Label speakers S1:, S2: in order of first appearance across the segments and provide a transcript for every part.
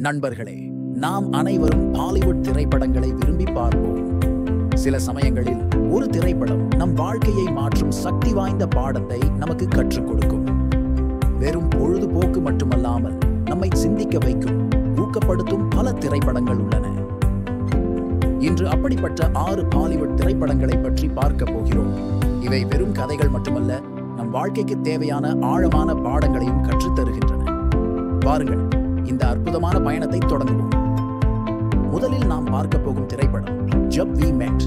S1: நண்பர்களே, நாம் அனைவரும் பாலிவுட் திரைப்படங்களை விரும்பி பார்ப்போம். சில சமயங்களில் ஒரு திரைப்படம் நம் வாழ்க்கையை மாற்றும் சக்தி வாய்ந்த பாடத்தை நமக்கு கற்றுக் கொடுக்கும். வெறும் பொழுதுபோக்கு மட்டுமல்லாமல் நம்மை சிந்திக்க வைக்கும், ஊக்கப்படுத்தும் பல திரைப்படங்கள் உள்ளன. இன்று அப்படிப்பட்ட 6 பாலிவுட் திரைப்படங்களை பற்றி பார்க்க போகிறோம். இவை வெறும் கதைகள் மட்டுமல்ல, நம் வாழ்க்கைக்கு தேவையான ஆழமான பாடங்களையும் கற்றுத் தருகின்றன. பாருங்கள், இந்த அற்புதமான பயணத்தை தொடங்குவோம். முதலில் நாம் பார்க்க போகும் திரைப்படம் ஜப் வி மெட்.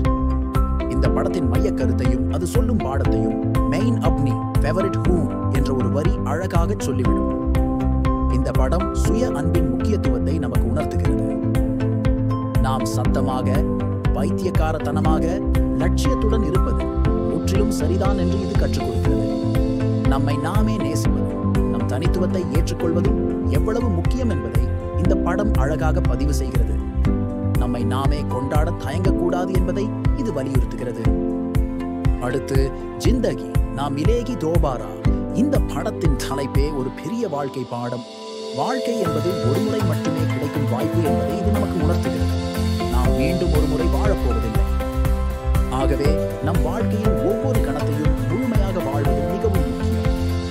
S1: இந்த படத்தின் மைய கருத்தையும் அது சொல்லும் பாடத்தையும் மெயின் அப்னி ஃபேவரிட் ஹூ என்ற ஒரு வரி அழகாக சொல்லிவிடும். இந்த படம் சுய அன்பின் முக்கியத்துவத்தை நமக்கு உணர்த்துகிறது. நாம் சத்தமாக, பைத்தியக்காரத்தனமாக, லட்சியத்துடன் இருப்பது முற்றிலும் சரிதான் என்று இது கற்றுக் கொடுக்கிறது. நம்மை நாமே நேசிப்பது, நம் தனித்துவத்தை ஏற்றுக்கொள்வதும் எவ்வளவு முக்கியம் என்பதை இந்த படம் அழகாக பதிவு செய்கிறது. நம்மை நாமே கொண்டாட தயங்கக்கூடாது என்பதை இது வலியுறுத்துகிறது. அடுத்து ஜிந்தகி நா மிலேகி தோபாரா. இந்த படத்தின் தலைப்பே ஒரு பெரிய வாழ்க்கை பாடம். வாழ்க்கை என்பது ஒரு முறை மட்டுமே கிடைக்கும் வாய்ப்பு என்பதை இது நமக்கு உணர்த்துகிறது. நாம் மீண்டும் ஒரு முறை வாழப்போவதில்லை. ஆகவே நம் வாழ்க்கையின் ஒவ்வொரு கணத்தையும் முழுமையாக வாழ்வது மிகவும் முக்கியம்.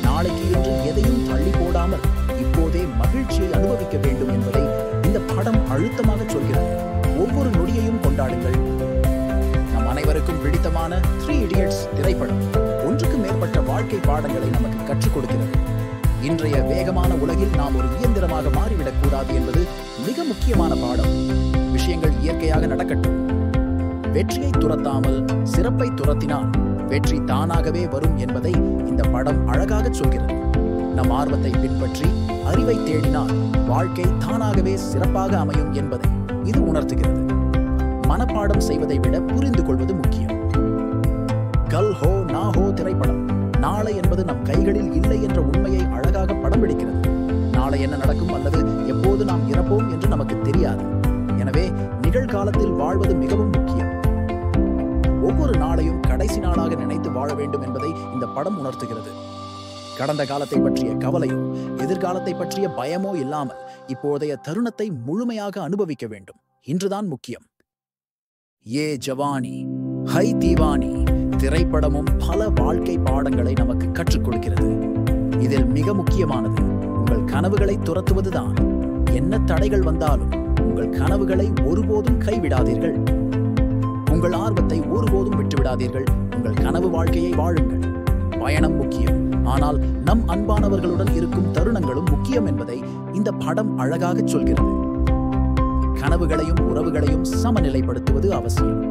S1: நாளைக்கு என்று எதையும் தள்ளி போடாமல் இப்போதே மகிழ்ச்சியை அனுபவிக்க வேண்டும் என்பதை இந்த படம் அழுத்தமாக சொல்கிறது. ஒவ்வொரு நொடியையும் கொண்டாடுங்கள். நம் அனைவருக்கும் பிடித்தமான 3 Idiots திரைப்படம் ஒன்றுக்கு மேற்பட்ட வாழ்க்கை பாடங்களை நமக்கு கற்றுக் கொடுக்கிறது. இன்றைய வேகமான உலகில் நாம் ஒரு இயந்திரமாக மாறிவிடக் கூடாது என்பது மிக முக்கியமான பாடம். விஷயங்கள் இயற்கையாக நடக்கட்டும். வெற்றியை துரத்தாமல் சிறப்பை துரத்தினால் வெற்றி தானாகவே வரும் என்பதை இந்த படம் அழகாக சொல்கிறது. நம் ஆர்வத்தை பின்பற்றி அறிவை தேடினால் வாழ்க்கை தானாகவே சிறப்பாக அமையும் என்பதை இது உணர்த்துகிறது. மனப்பாடம் செய்வதை விட புரிந்து கொள்வது முக்கியம். கல் ஹோ நா ஹோ திரைப்படம் நாளை என்பது நம் கைகளில் இல்லை என்ற உண்மையை அழகாக படம் பிடிக்கிறது. நாளை என்ன நடக்கும் அல்லது எப்போது நாம் இறப்போம் என்று நமக்கு தெரியாது. எனவே நிகழ்காலத்தில் வாழ்வது மிகவும் முக்கியம். ஒவ்வொரு நாளையும் கடைசி நாளாக நினைத்து வாழ வேண்டும் என்பதை இந்த படம் உணர்த்துகிறது. கடந்த காலத்தை பற்றிய கவலையோ எதிர்காலத்தை பற்றிய பயமோ இல்லாமல் இப்போதைய தருணத்தை முழுமையாக அனுபவிக்க வேண்டும். இன்றுதான் முக்கியம். ஏ ஜவானி ஹை தீவானி திரைப்படமும் பல வாழ்க்கை பாடங்களை நமக்கு கற்றுக் கொடுக்கிறது. இதில் மிக முக்கியமானது உங்கள் கனவுகளை துரத்துவதுதான். என்ன தடைகள் வந்தாலும் உங்கள் கனவுகளை ஒருபோதும் கைவிடாதீர்கள். உங்கள் ஆர்வத்தை ஒருபோதும் விட்டுவிடாதீர்கள். உங்கள் கனவு வாழ்க்கையை வாழுங்கள். பயணம் முக்கியம், ஆனால் நம் அன்பானவர்களுடன் இருக்கும் தருணங்களும் முக்கியம் என்பதை இந்த படம் அழகாக சொல்கிறது. கனவுகளையும் உறவுகளையும் சமநிலைப்படுத்துவது அவசியம்.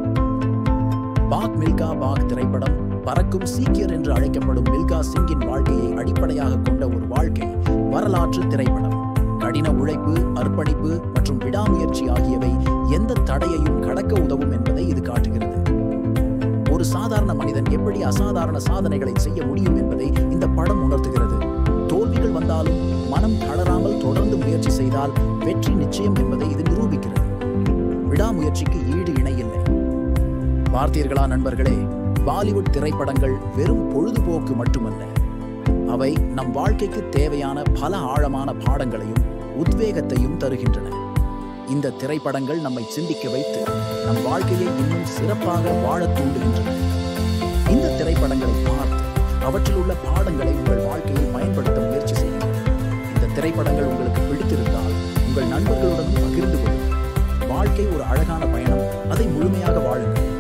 S1: பாக் மில்கா பாக் திரைப்படம் பறக்கும் சீக்கியர் என்று அழைக்கப்படும் மில்கா சிங்கின் வாழ்க்கையை அடிப்படையாக கொண்ட ஒரு வாழ்க்கை வரலாற்று திரைப்படம். கடின உழைப்பு, அர்ப்பணிப்பு மற்றும் விடாமுயற்சி ஆகியவை எந்த தடையையும் கடக்க உதவும் என்பதை இது காட்டுகிறது. ஒரு சாதாரண மனிதன் எப்படி அசாதாரண சாதனைகளை செய்ய முடியும் என்பதை இந்த படம் உணர்த்துகிறது. தோல்விகள் வந்தாலும் மனம் தளராமல் தொடர்ந்து முயற்சி செய்தால் வெற்றி நிச்சயம் என்பதை இது நிரூபிக்கிறது. விடாமுயற்சிக்கு ஈடு இணையில்லை. பார்த்தீர்களா நண்பர்களே, பாலிவுட் திரைப்படங்கள் வெறும் பொழுதுபோக்கு மட்டுமல்ல, அவை நம் வாழ்க்கைக்கு தேவையான பல ஆழமான பாடங்களையும் உத்வேகத்தையும் தருகின்றன. இந்த திரைப்படங்கள் நம்மை சிந்திக்க வைத்து நம் வாழ்க்கையை இன்னும் சிறப்பாக வாழத் தூண்டுகின்றன. இந்த திரைப்படங்களை பார்த்து அவற்றில் உள்ள பாடங்களை உங்கள் வாழ்க்கையில் பயன்படுத்த முயற்சி செய்யுங்கள். இந்த திரைப்படங்கள் உங்களுக்கு பிடித்திருந்தால் உங்கள் நண்பர்களுடன் பகிர்ந்து கொள்ளுங்கள். வாழ்க்கை ஒரு அழகான பயணம், அதை முழுமையாக வாழுங்கள்.